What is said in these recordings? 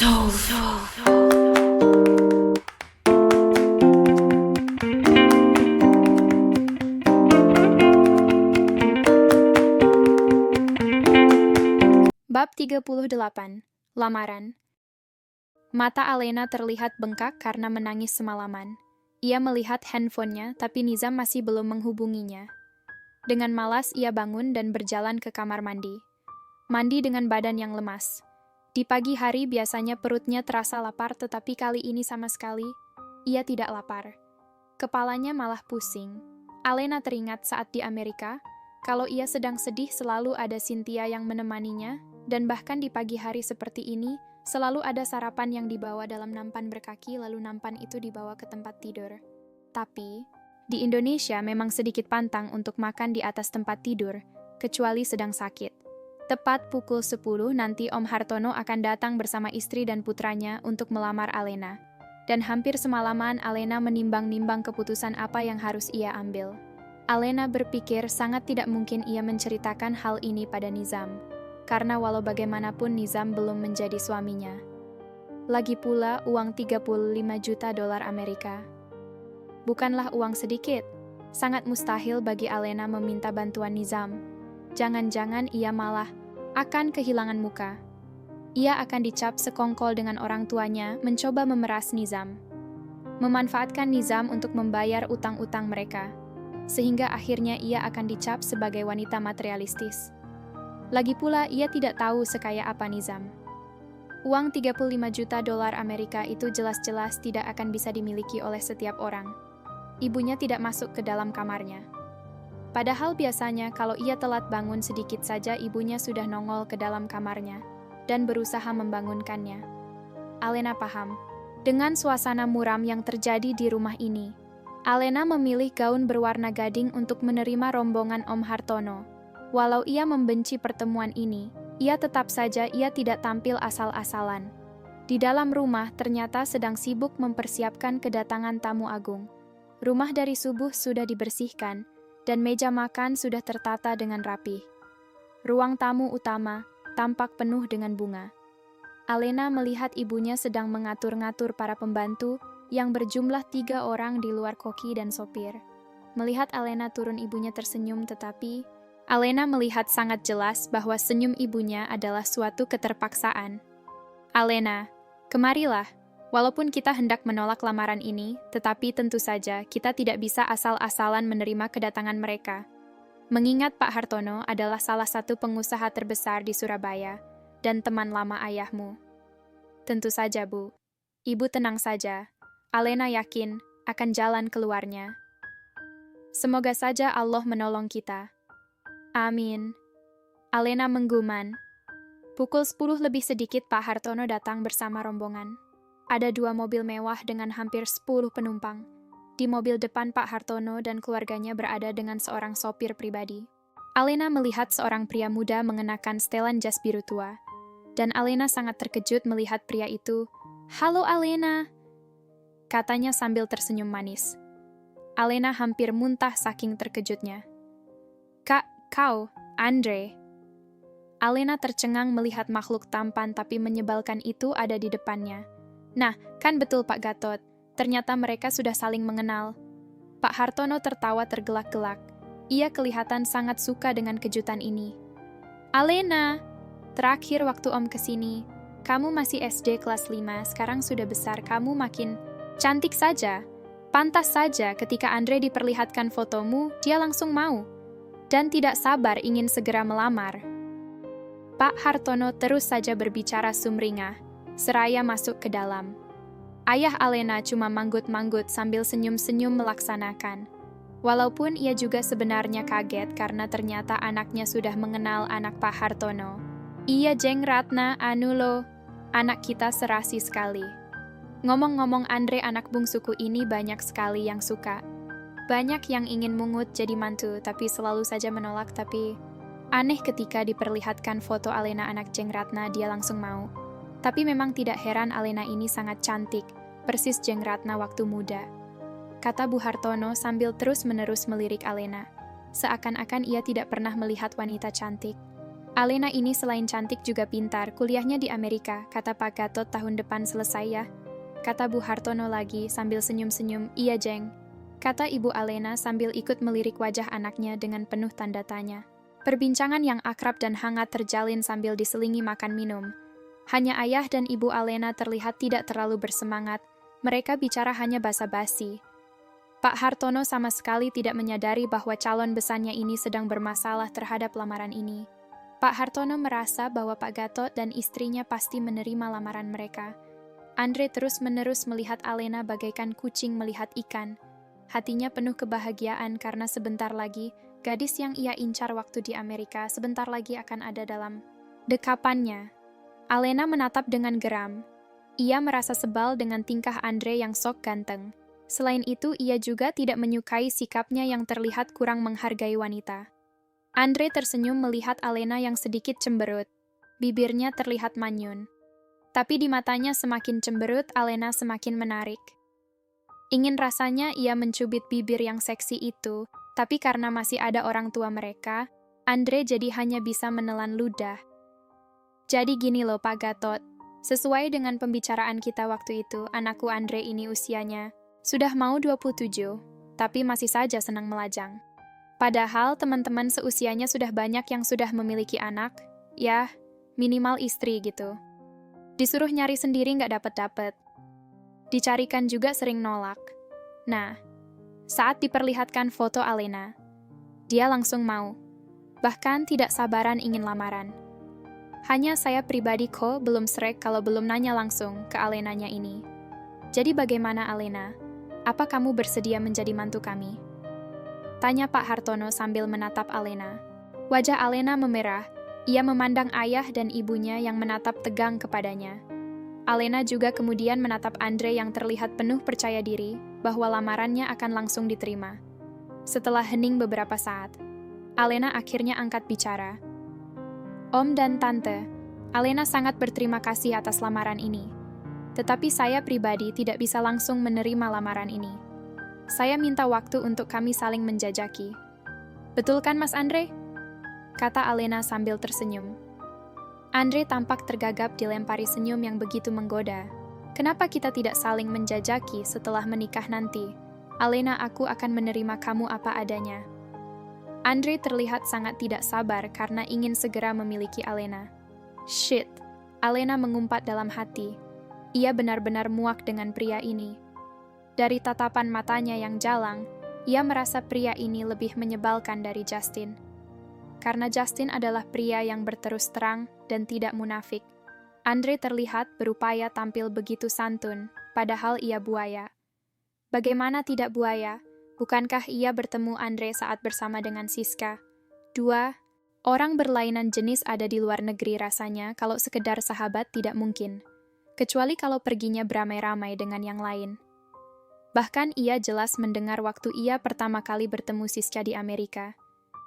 Bab 38. Lamaran. Mata Alena terlihat bengkak karena menangis semalaman. Ia melihat handphonenya, tapi Nizam masih belum menghubunginya. Dengan malas, ia bangun dan berjalan ke kamar mandi. Mandi dengan badan yang lemas. Di pagi hari biasanya perutnya terasa lapar, tetapi kali ini sama sekali ia tidak lapar. Kepalanya malah pusing. Alena teringat saat di Amerika, kalau ia sedang sedih selalu ada Cynthia yang menemaninya, dan bahkan di pagi hari seperti ini, selalu ada sarapan yang dibawa dalam nampan berkaki, lalu nampan itu dibawa ke tempat tidur. Tapi, di Indonesia memang sedikit pantang untuk makan di atas tempat tidur, kecuali sedang sakit. Tepat pukul 10 nanti Om Hartono akan datang bersama istri dan putranya untuk melamar Alena. Dan hampir semalaman Alena menimbang-nimbang keputusan apa yang harus ia ambil. Alena berpikir sangat tidak mungkin ia menceritakan hal ini pada Nizam, karena walau bagaimanapun Nizam belum menjadi suaminya. Lagi pula uang 35 juta dolar Amerika. Bukanlah uang sedikit. Sangat mustahil bagi Alena meminta bantuan Nizam. Jangan-jangan ia malah akan kehilangan muka. Ia akan dicap sekongkol dengan orang tuanya mencoba memeras Nizam. Memanfaatkan Nizam untuk membayar utang-utang mereka. Sehingga akhirnya ia akan dicap sebagai wanita materialistis. Lagi pula ia tidak tahu sekaya apa Nizam. Uang 35 juta dolar Amerika itu jelas-jelas tidak akan bisa dimiliki oleh setiap orang. Ibunya tidak masuk ke dalam kamarnya. Padahal biasanya kalau ia telat bangun sedikit saja ibunya sudah nongol ke dalam kamarnya dan berusaha membangunkannya. Alena paham. Dengan suasana muram yang terjadi di rumah ini, Alena memilih gaun berwarna gading untuk menerima rombongan Om Hartono. Walau ia membenci pertemuan ini, ia tetap saja ia tidak tampil asal-asalan. Di dalam rumah ternyata sedang sibuk mempersiapkan kedatangan tamu agung. Rumah dari subuh sudah dibersihkan, dan meja makan sudah tertata dengan rapi. Ruang tamu utama tampak penuh dengan bunga. Alena melihat ibunya sedang mengatur-ngatur para pembantu yang berjumlah 3 orang di luar koki dan sopir. Melihat Alena turun ibunya tersenyum, tetapi Alena melihat sangat jelas bahwa senyum ibunya adalah suatu keterpaksaan. Alena, kemarilah. Walaupun kita hendak menolak lamaran ini, tetapi tentu saja kita tidak bisa asal-asalan menerima kedatangan mereka. Mengingat Pak Hartono adalah salah satu pengusaha terbesar di Surabaya dan teman lama ayahmu. Tentu saja, Bu. Ibu tenang saja. Alena yakin akan jalan keluarnya. Semoga saja Allah menolong kita. Amin. Alena menggumam. Pukul 10 lebih sedikit Pak Hartono datang bersama rombongan. Ada 2 mobil mewah dengan hampir 10 penumpang. Di mobil depan Pak Hartono dan keluarganya berada dengan seorang sopir pribadi. Alena melihat seorang pria muda mengenakan setelan jas biru tua. Dan Alena sangat terkejut melihat pria itu. "Halo Alena," katanya sambil tersenyum manis. Alena hampir muntah saking terkejutnya. "Kak, kau, Andre." Alena tercengang melihat makhluk tampan tapi menyebalkan itu ada di depannya. Nah, kan betul Pak Gatot, ternyata mereka sudah saling mengenal. Pak Hartono tertawa tergelak-gelak. Ia kelihatan sangat suka dengan kejutan ini. "Alena, terakhir waktu Om kesini, kamu masih SD kelas 5, sekarang sudah besar, kamu makin cantik saja. Pantas saja ketika Andre diperlihatkan fotomu, dia langsung mau. Dan tidak sabar ingin segera melamar." Pak Hartono terus saja berbicara sumringah. Seraya masuk ke dalam. Ayah Alena cuma manggut-manggut sambil senyum-senyum melaksanakan. Walaupun ia juga sebenarnya kaget karena ternyata anaknya sudah mengenal anak Pak Hartono. "Iya Jeng Ratna, anu lo, anak kita serasi sekali. Ngomong-ngomong Andre anak bungsuku ini banyak sekali yang suka. Banyak yang ingin mungut jadi mantu tapi selalu saja menolak tapi aneh ketika diperlihatkan foto Alena anak Jeng Ratna dia langsung mau. Tapi memang tidak heran Alena ini sangat cantik, persis Jeng Ratna waktu muda," kata Bu Hartono sambil terus-menerus melirik Alena. Seakan-akan ia tidak pernah melihat wanita cantik. Alena ini selain cantik juga pintar, kuliahnya di Amerika, kata Pak Gatot tahun depan selesai ya. Kata Bu Hartono lagi sambil senyum-senyum, iya Jeng. Kata Ibu Alena sambil ikut melirik wajah anaknya dengan penuh tanda tanya. Perbincangan yang akrab dan hangat terjalin sambil diselingi makan minum. Hanya ayah dan Ibu Alena terlihat tidak terlalu bersemangat, mereka bicara hanya basa-basi. Pak Hartono sama sekali tidak menyadari bahwa calon besannya ini sedang bermasalah terhadap lamaran ini. Pak Hartono merasa bahwa Pak Gatot dan istrinya pasti menerima lamaran mereka. Andre terus-menerus melihat Alena bagaikan kucing melihat ikan. Hatinya penuh kebahagiaan karena sebentar lagi, gadis yang ia incar waktu di Amerika sebentar lagi akan ada dalam dekapannya. Alena menatap dengan geram. Ia merasa sebal dengan tingkah Andre yang sok ganteng. Selain itu, ia juga tidak menyukai sikapnya yang terlihat kurang menghargai wanita. Andre tersenyum melihat Alena yang sedikit cemberut. Bibirnya terlihat manyun. Tapi di matanya semakin cemberut, Alena semakin menarik. Ingin rasanya ia mencubit bibir yang seksi itu, tapi karena masih ada orang tua mereka, Andre jadi hanya bisa menelan ludah. Jadi gini loh Pak Gatot, sesuai dengan pembicaraan kita waktu itu, anakku Andre ini usianya sudah mau 27, tapi masih saja senang melajang. Padahal teman-teman seusianya sudah banyak yang sudah memiliki anak, ya, minimal istri gitu. Disuruh nyari sendiri nggak dapet-dapet. Dicarikan juga sering nolak. Nah, saat diperlihatkan foto Alena, dia langsung mau. Bahkan tidak sabaran ingin lamaran. Hanya saya pribadi kok belum srek kalau belum nanya langsung ke Alenanya ini. Jadi bagaimana Alena? Apa kamu bersedia menjadi mantu kami? Tanya Pak Hartono sambil menatap Alena. Wajah Alena memerah, ia memandang ayah dan ibunya yang menatap tegang kepadanya. Alena juga kemudian menatap Andre yang terlihat penuh percaya diri bahwa lamarannya akan langsung diterima. Setelah hening beberapa saat, Alena akhirnya angkat bicara. Om dan Tante, Alena sangat berterima kasih atas lamaran ini. Tetapi saya pribadi tidak bisa langsung menerima lamaran ini. Saya minta waktu untuk kami saling menjajaki. Betul kan Mas Andre? Kata Alena sambil tersenyum. Andre tampak tergagap dilempari senyum yang begitu menggoda. Kenapa kita tidak saling menjajaki setelah menikah nanti? Alena, aku akan menerima kamu apa adanya. Andre terlihat sangat tidak sabar karena ingin segera memiliki Alena. Shit, Alena mengumpat dalam hati. Ia benar-benar muak dengan pria ini. Dari tatapan matanya yang jalang, ia merasa pria ini lebih menyebalkan dari Justin. Karena Justin adalah pria yang berterus terang dan tidak munafik. Andre terlihat berupaya tampil begitu santun, padahal ia buaya. Bagaimana tidak buaya? Bukankah ia bertemu Andre saat bersama dengan Siska? Dua, orang berlainan jenis ada di luar negeri rasanya kalau sekedar sahabat tidak mungkin. Kecuali kalau perginya beramai-ramai dengan yang lain. Bahkan ia jelas mendengar waktu ia pertama kali bertemu Siska di Amerika.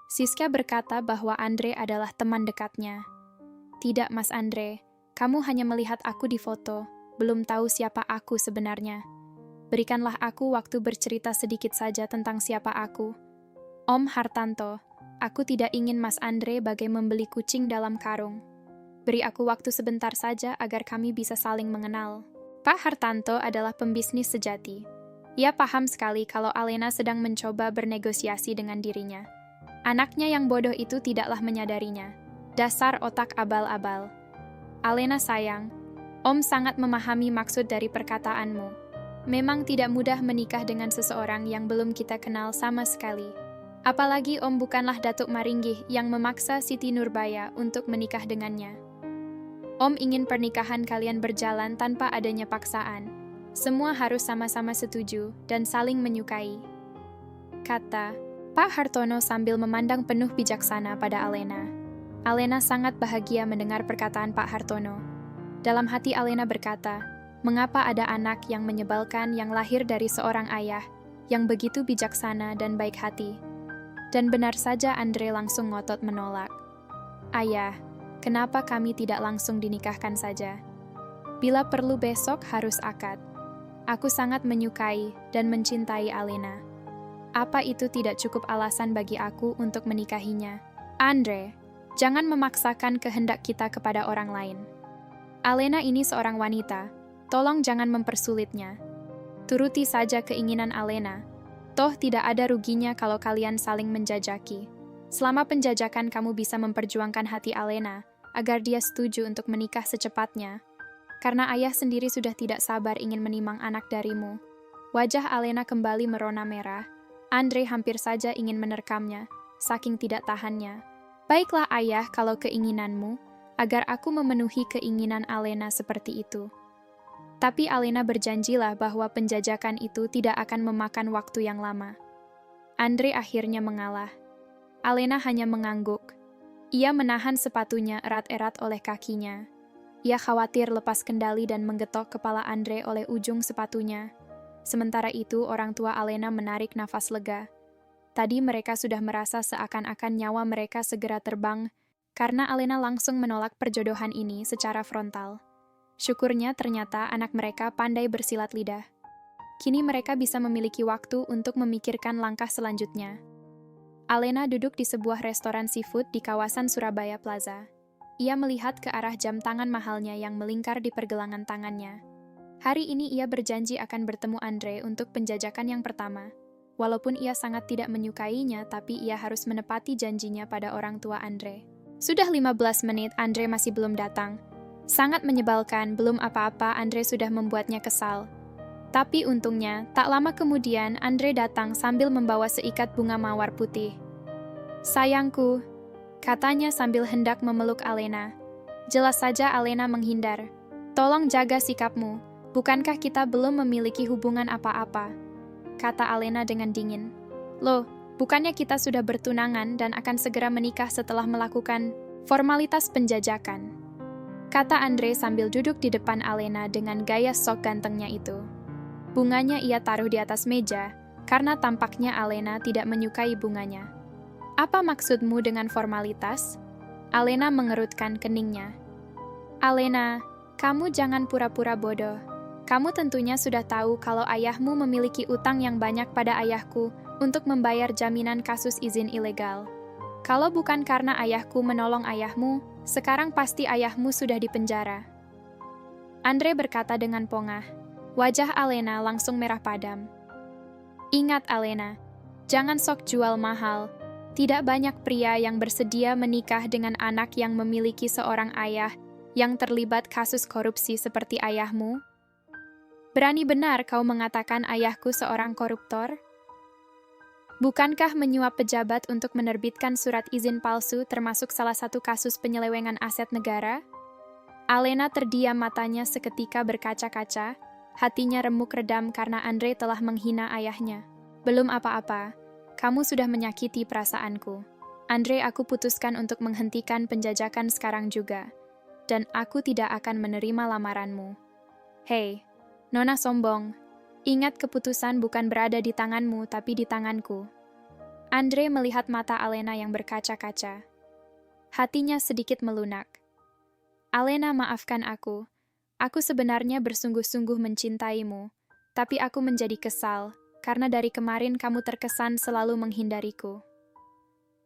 Siska berkata bahwa Andre adalah teman dekatnya. Tidak Mas Andre, kamu hanya melihat aku di foto, belum tahu siapa aku sebenarnya. Berikanlah aku waktu bercerita sedikit saja tentang siapa aku. Om Hartanto, aku tidak ingin Mas Andre bagai membeli kucing dalam karung. Beri aku waktu sebentar saja agar kami bisa saling mengenal. Pak Hartanto adalah pembisnis sejati. Ia paham sekali kalau Alena sedang mencoba bernegosiasi dengan dirinya. Anaknya yang bodoh itu tidaklah menyadarinya. Dasar otak abal-abal. Alena sayang, Om sangat memahami maksud dari perkataanmu. Memang tidak mudah menikah dengan seseorang yang belum kita kenal sama sekali. Apalagi Om bukanlah Datuk Maringgih yang memaksa Siti Nurbaya untuk menikah dengannya. Om ingin pernikahan kalian berjalan tanpa adanya paksaan. Semua harus sama-sama setuju dan saling menyukai. Kata Pak Hartono sambil memandang penuh bijaksana pada Alena. Alena sangat bahagia mendengar perkataan Pak Hartono. Dalam hati Alena berkata, mengapa ada anak yang menyebalkan yang lahir dari seorang ayah yang begitu bijaksana dan baik hati? Dan benar saja Andre langsung ngotot menolak. Ayah, kenapa kami tidak langsung dinikahkan saja? Bila perlu besok harus akad. Aku sangat menyukai dan mencintai Alena. Apa itu tidak cukup alasan bagi aku untuk menikahinya? Andre, Jangan memaksakan kehendak kita kepada orang lain. Alena ini seorang wanita, tolong jangan mempersulitnya. Turuti saja keinginan Alena. Toh tidak ada ruginya kalau kalian saling menjajaki. Selama penjajakan kamu bisa memperjuangkan hati Alena, agar dia setuju untuk menikah secepatnya. Karena ayah sendiri sudah tidak sabar ingin menimang anak darimu. Wajah Alena kembali merona merah. Andre hampir saja ingin menerkamnya, saking tidak tahannya. Baiklah ayah kalau keinginanmu, agar aku memenuhi keinginan Alena seperti itu. Tapi Alena berjanjilah bahwa penjajakan itu tidak akan memakan waktu yang lama. Andre akhirnya mengalah. Alena hanya mengangguk. Ia menahan sepatunya erat-erat oleh kakinya. Ia khawatir lepas kendali dan menggetok kepala Andre oleh ujung sepatunya. Sementara itu orang tua Alena menarik nafas lega. Tadi mereka sudah merasa seakan-akan nyawa mereka segera terbang, karena Alena langsung menolak perjodohan ini secara frontal. Syukurnya ternyata anak mereka pandai bersilat lidah. Kini mereka bisa memiliki waktu untuk memikirkan langkah selanjutnya. Alena duduk di sebuah restoran seafood di kawasan Surabaya Plaza. Ia melihat ke arah jam tangan mahalnya yang melingkar di pergelangan tangannya. Hari ini ia berjanji akan bertemu Andre untuk penjajakan yang pertama. Walaupun ia sangat tidak menyukainya, tapi ia harus menepati janjinya pada orang tua Andre. Sudah 15 menit, Andre masih belum datang. Sangat menyebalkan, belum apa-apa Andre sudah membuatnya kesal. Tapi untungnya, tak lama kemudian Andre datang sambil membawa seikat bunga mawar putih. "Sayangku," katanya sambil hendak memeluk Alena. Jelas saja Alena menghindar. "Tolong jaga sikapmu, bukankah kita belum memiliki hubungan apa-apa?" kata Alena dengan dingin. "Loh, bukannya kita sudah bertunangan dan akan segera menikah setelah melakukan formalitas penjajakan?" kata Andre sambil duduk di depan Alena dengan gaya sok gantengnya itu. Bunganya ia taruh di atas meja, karena tampaknya Alena tidak menyukai bunganya. "Apa maksudmu dengan formalitas?" Alena mengerutkan keningnya. "Alena, kamu jangan pura-pura bodoh. Kamu tentunya sudah tahu kalau ayahmu memiliki utang yang banyak pada ayahku untuk membayar jaminan kasus izin ilegal. Kalau bukan karena ayahku menolong ayahmu, sekarang pasti ayahmu sudah dipenjara." Andre berkata dengan pongah. Wajah Alena langsung merah padam. "Ingat Alena, jangan sok jual mahal. Tidak banyak pria yang bersedia menikah dengan anak yang memiliki seorang ayah yang terlibat kasus korupsi seperti ayahmu. Berani benar kau mengatakan ayahku seorang koruptor? Bukankah menyuap pejabat untuk menerbitkan surat izin palsu termasuk salah satu kasus penyelewengan aset negara?" Alena terdiam, matanya seketika berkaca-kaca, hatinya remuk redam karena Andre telah menghina ayahnya. "Belum apa-apa, kamu sudah menyakiti perasaanku. Andre, aku putuskan untuk menghentikan penjajakan sekarang juga, dan aku tidak akan menerima lamaranmu." "Hei, Nona sombong, ingat keputusan bukan berada di tanganmu tapi di tanganku." Andre melihat mata Alena yang berkaca-kaca. Hatinya sedikit melunak. "Alena, maafkan aku. Aku sebenarnya bersungguh-sungguh mencintaimu, tapi aku menjadi kesal, karena dari kemarin kamu terkesan selalu menghindariku.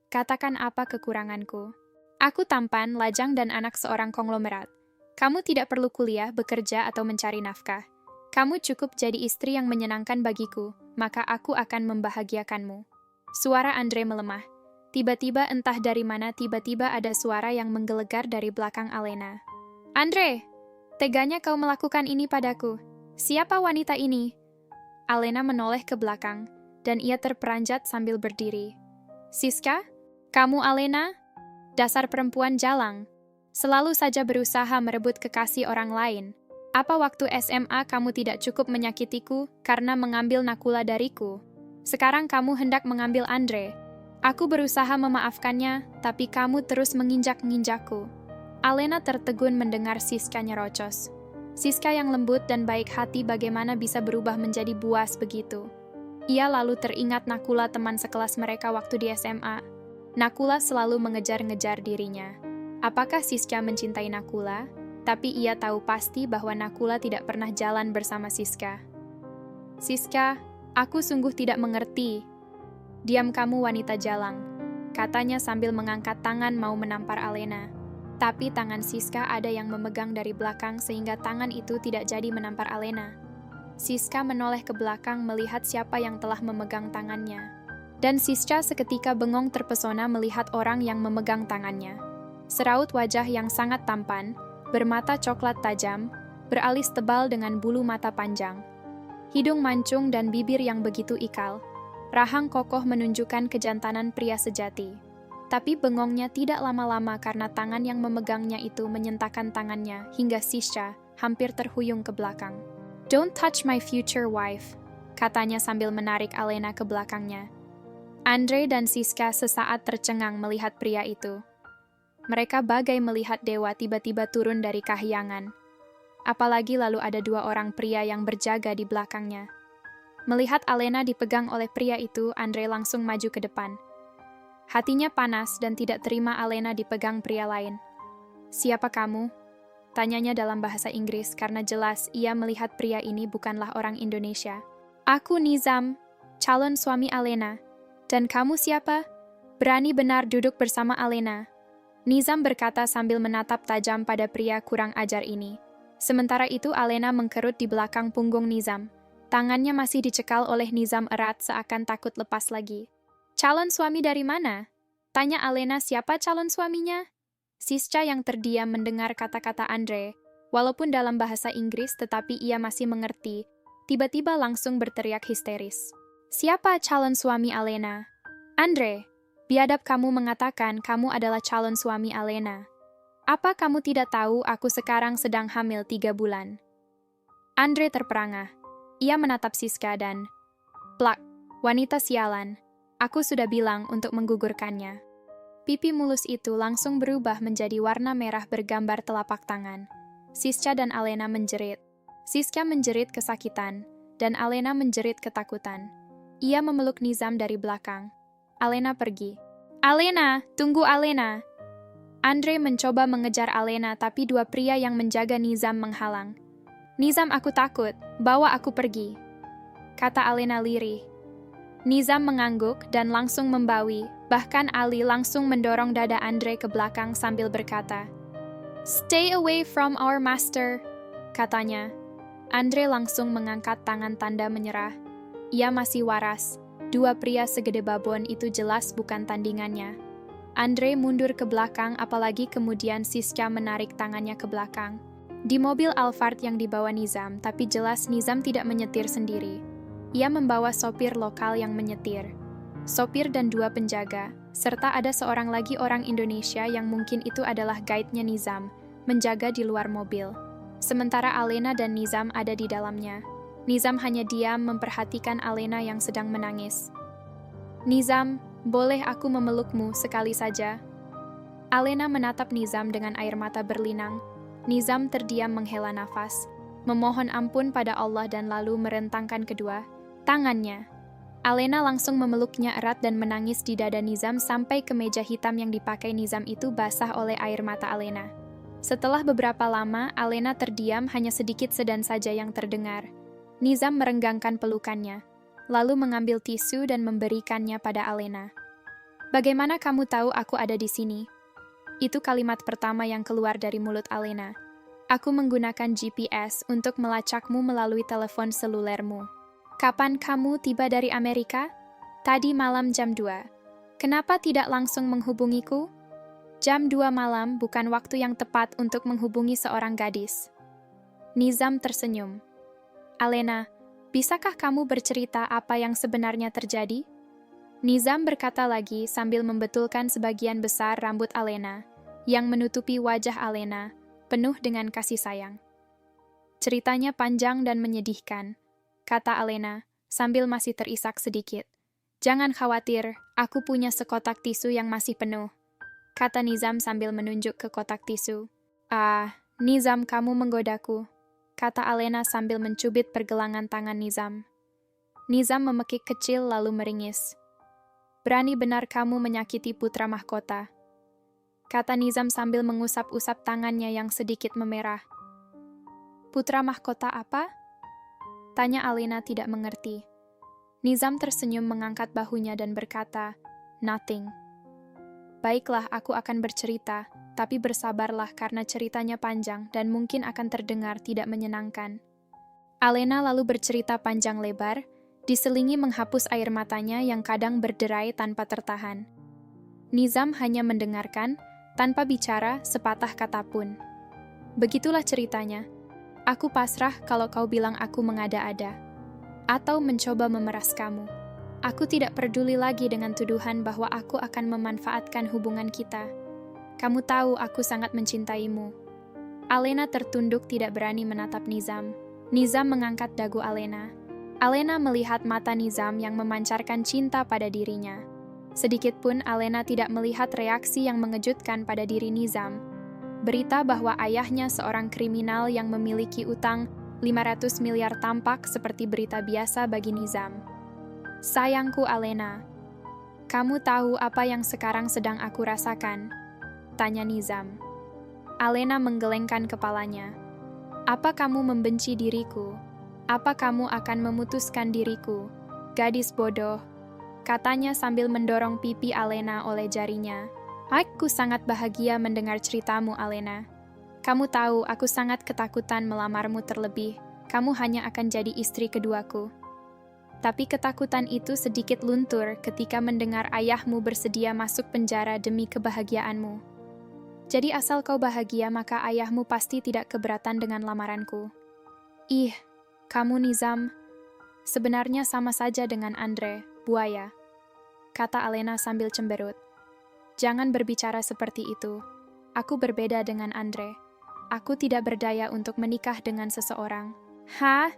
Katakan apa kekuranganku? Aku tampan, lajang, dan anak seorang konglomerat. Kamu tidak perlu kuliah, bekerja, atau mencari nafkah. Kamu cukup jadi istri yang menyenangkan bagiku, maka aku akan membahagiakanmu." Suara Andre melemah. Tiba-tiba entah dari mana tiba-tiba ada suara yang menggelegar dari belakang Alena. "Andre, teganya kau melakukan ini padaku. Siapa wanita ini?" Alena menoleh ke belakang, dan ia terperanjat sambil berdiri. "Siska? Kamu Alena? Dasar perempuan jalang. Selalu saja berusaha merebut kekasih orang lain. Apa waktu SMA kamu tidak cukup menyakitiku karena mengambil Nakula dariku? Sekarang kamu hendak mengambil Andre. Aku berusaha memaafkannya, tapi kamu terus menginjak-nginjakku." Alena tertegun mendengar Siska nyerocos. Siska yang lembut dan baik hati bagaimana bisa berubah menjadi buas begitu? Ia lalu teringat Nakula, teman sekelas mereka waktu di SMA. Nakula selalu mengejar-ngejar dirinya. Apakah Siska mencintai Nakula? Tapi ia tahu pasti bahwa Nakula tidak pernah jalan bersama Siska. "Siska, aku sungguh tidak mengerti." "Diam kamu wanita jalang. katanya sambil mengangkat tangan mau menampar Alena. Tapi tangan Siska ada yang memegang dari belakang sehingga tangan itu tidak jadi menampar Alena. Siska menoleh ke belakang melihat siapa yang telah memegang tangannya. Dan Siska seketika bengong terpesona melihat orang yang memegang tangannya. Seraut wajah yang sangat tampan, bermata coklat tajam, beralis tebal dengan bulu mata panjang. Hidung mancung dan bibir yang begitu ikal. Rahang kokoh menunjukkan kejantanan pria sejati. Tapi bengongnya tidak lama-lama karena tangan yang memegangnya itu menyentakkan tangannya hingga Siska hampir terhuyung ke belakang. "Don't touch my future wife," katanya sambil menarik Alena ke belakangnya. Andre dan Siska sesaat tercengang melihat pria itu. Mereka bagai melihat dewa tiba-tiba turun dari kahyangan. Apalagi lalu ada dua orang pria yang berjaga di belakangnya. Melihat Alena dipegang oleh pria itu, Andre langsung maju ke depan. Hatinya panas dan tidak terima Alena dipegang pria lain. "Siapa kamu?" tanyanya dalam bahasa Inggris karena jelas ia melihat pria ini bukanlah orang Indonesia. "Aku Nizam, calon suami Alena. Dan kamu siapa? Berani benar duduk bersama Alena?" Nizam berkata sambil menatap tajam pada pria kurang ajar ini. Sementara itu Alena mengkerut di belakang punggung Nizam. Tangannya masih dicekal oleh Nizam erat seakan takut lepas lagi. "Calon suami dari mana?" tanya Alena siapa calon suaminya. Siska yang terdiam mendengar kata-kata Andre, walaupun dalam bahasa Inggris tetapi ia masih mengerti, tiba-tiba langsung berteriak histeris. "Siapa calon suami Alena?" "Andre, biadab kamu mengatakan kamu adalah calon suami Alena. Apa kamu tidak tahu aku sekarang sedang hamil 3 bulan? Andre terperangah. Ia menatap Siska dan, "Plak, wanita sialan. Aku sudah bilang untuk menggugurkannya." Pipi mulus itu langsung berubah menjadi warna merah bergambar telapak tangan. Siska dan Alena menjerit. Siska menjerit kesakitan, dan Alena menjerit ketakutan. Ia memeluk Nizam dari belakang. Alena pergi. "Alena, tunggu Alena!" Andre mencoba mengejar Alena tapi dua pria yang menjaga Nizam menghalang. "Nizam, aku takut, bawa aku pergi," kata Alena lirih. Nizam mengangguk dan langsung membawi, bahkan Ali langsung mendorong dada Andre ke belakang sambil berkata, "Stay away from our master," katanya. Andre langsung mengangkat tangan tanda menyerah. Ia masih waras, dua pria segede babon itu jelas bukan tandingannya. Andre mundur ke belakang apalagi kemudian Siska menarik tangannya ke belakang. Di mobil Alphard yang dibawa Nizam, tapi jelas Nizam tidak menyetir sendiri. Ia membawa sopir lokal yang menyetir. Sopir dan dua penjaga, serta ada seorang lagi orang Indonesia yang mungkin itu adalah guide-nya Nizam, menjaga di luar mobil. Sementara Alena dan Nizam ada di dalamnya. Nizam hanya diam memperhatikan Alena yang sedang menangis. "Nizam, boleh aku memelukmu sekali saja?" Alena menatap Nizam dengan air mata berlinang. Nizam terdiam menghela nafas, memohon ampun pada Allah dan lalu merentangkan kedua tangannya. Alena langsung memeluknya erat dan menangis di dada Nizam sampai kemeja hitam yang dipakai Nizam itu basah oleh air mata Alena. Setelah beberapa lama, Alena terdiam, hanya sedikit sedan saja yang terdengar. Nizam merenggangkan pelukannya, lalu mengambil tisu dan memberikannya pada Alena. "Bagaimana kamu tahu aku ada di sini?" Itu kalimat pertama yang keluar dari mulut Alena. "Aku menggunakan GPS untuk melacakmu melalui telepon selulermu." "Kapan kamu tiba dari Amerika?" "Tadi malam jam 2. Kenapa tidak langsung menghubungiku?" "Jam 2 malam bukan waktu yang tepat untuk menghubungi seorang gadis." Nizam tersenyum. "Alena, bisakah kamu bercerita apa yang sebenarnya terjadi?" Nizam berkata lagi sambil membetulkan sebagian besar rambut Alena, yang menutupi wajah Alena, penuh dengan kasih sayang. "Ceritanya panjang dan menyedihkan," kata Alena, sambil masih terisak sedikit. "Jangan khawatir, aku punya sekotak tisu yang masih penuh," kata Nizam sambil menunjuk ke kotak tisu. "Ah, Nizam, kamu menggodaku," kata Alena sambil mencubit pergelangan tangan Nizam. Nizam memekik kecil lalu meringis. "Berani benar kamu menyakiti putra mahkota," kata Nizam sambil mengusap-usap tangannya yang sedikit memerah. "Putra mahkota apa?" tanya Alena tidak mengerti. Nizam tersenyum mengangkat bahunya dan berkata, "Nothing." Baiklah, aku akan bercerita, tapi bersabarlah karena ceritanya panjang dan mungkin akan terdengar tidak menyenangkan. Alena lalu bercerita panjang lebar, diselingi menghapus air matanya yang kadang berderai tanpa tertahan. Nizam hanya mendengarkan, tanpa bicara sepatah kata pun. Begitulah ceritanya. Aku pasrah kalau kau bilang aku mengada-ada, atau mencoba memeras kamu. Aku tidak peduli lagi dengan tuduhan bahwa aku akan memanfaatkan hubungan kita. Kamu tahu aku sangat mencintaimu. Alena tertunduk tidak berani menatap Nizam. Nizam mengangkat dagu Alena. Alena melihat mata Nizam yang memancarkan cinta pada dirinya. Sedikitpun Alena tidak melihat reaksi yang mengejutkan pada diri Nizam. Berita bahwa ayahnya seorang kriminal yang memiliki utang 500 miliar tampak seperti berita biasa bagi Nizam. Sayangku Alena, kamu tahu apa yang sekarang sedang aku rasakan? Tanya Nizam. Alena menggelengkan kepalanya. Apa kamu membenci diriku? Apa kamu akan memutuskan diriku? Gadis bodoh, katanya sambil mendorong pipi Alena oleh jarinya. Aku sangat bahagia mendengar ceritamu, Alena. Kamu tahu aku sangat ketakutan melamarmu terlebih. Kamu hanya akan jadi istri keduaku. Tapi ketakutan itu sedikit luntur ketika mendengar ayahmu bersedia masuk penjara demi kebahagiaanmu. Jadi asal kau bahagia, maka ayahmu pasti tidak keberatan dengan lamaranku. Ih, kamu Nizam, sebenarnya sama saja dengan Andre, buaya, kata Alena sambil cemberut. Jangan berbicara seperti itu. Aku berbeda dengan Andre. Aku tidak berdaya untuk menikah dengan seseorang. Hah?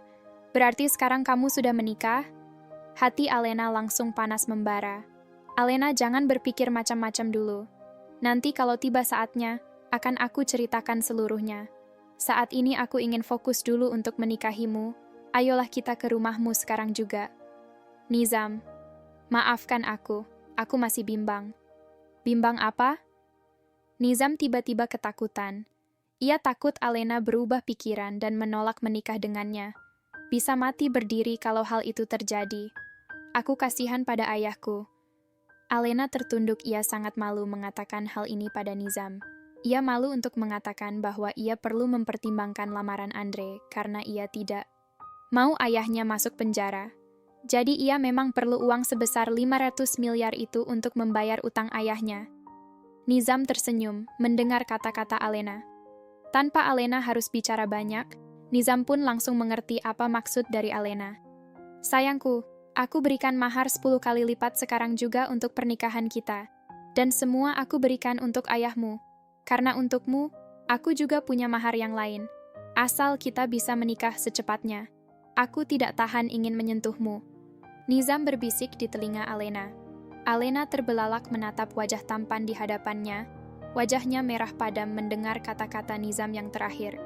Berarti sekarang kamu sudah menikah? Hati Alena langsung panas membara. Alena, jangan berpikir macam-macam dulu. Nanti kalau tiba saatnya, akan aku ceritakan seluruhnya. Saat ini aku ingin fokus dulu untuk menikahimu. Ayolah kita ke rumahmu sekarang juga. Nizam, maafkan aku masih bimbang. Bimbang apa? Nizam tiba-tiba ketakutan. Ia takut Alena berubah pikiran dan menolak menikah dengannya. Bisa mati berdiri kalau hal itu terjadi. Aku kasihan pada ayahku. Alena tertunduk, ia sangat malu mengatakan hal ini pada Nizam. Ia malu untuk mengatakan bahwa ia perlu mempertimbangkan lamaran Andre karena ia tidak mau ayahnya masuk penjara. Jadi ia memang perlu uang sebesar 500 miliar itu untuk membayar utang ayahnya. Nizam tersenyum mendengar kata-kata Alena. Tanpa Alena harus bicara banyak, Nizam pun langsung mengerti apa maksud dari Alena. Sayangku, aku berikan mahar 10 kali lipat sekarang juga untuk pernikahan kita. Dan semua aku berikan untuk ayahmu. Karena untukmu, aku juga punya mahar yang lain. Asal kita bisa menikah secepatnya. Aku tidak tahan ingin menyentuhmu. Nizam berbisik di telinga Alena. Alena terbelalak menatap wajah tampan di hadapannya. Wajahnya merah padam mendengar kata-kata Nizam yang terakhir.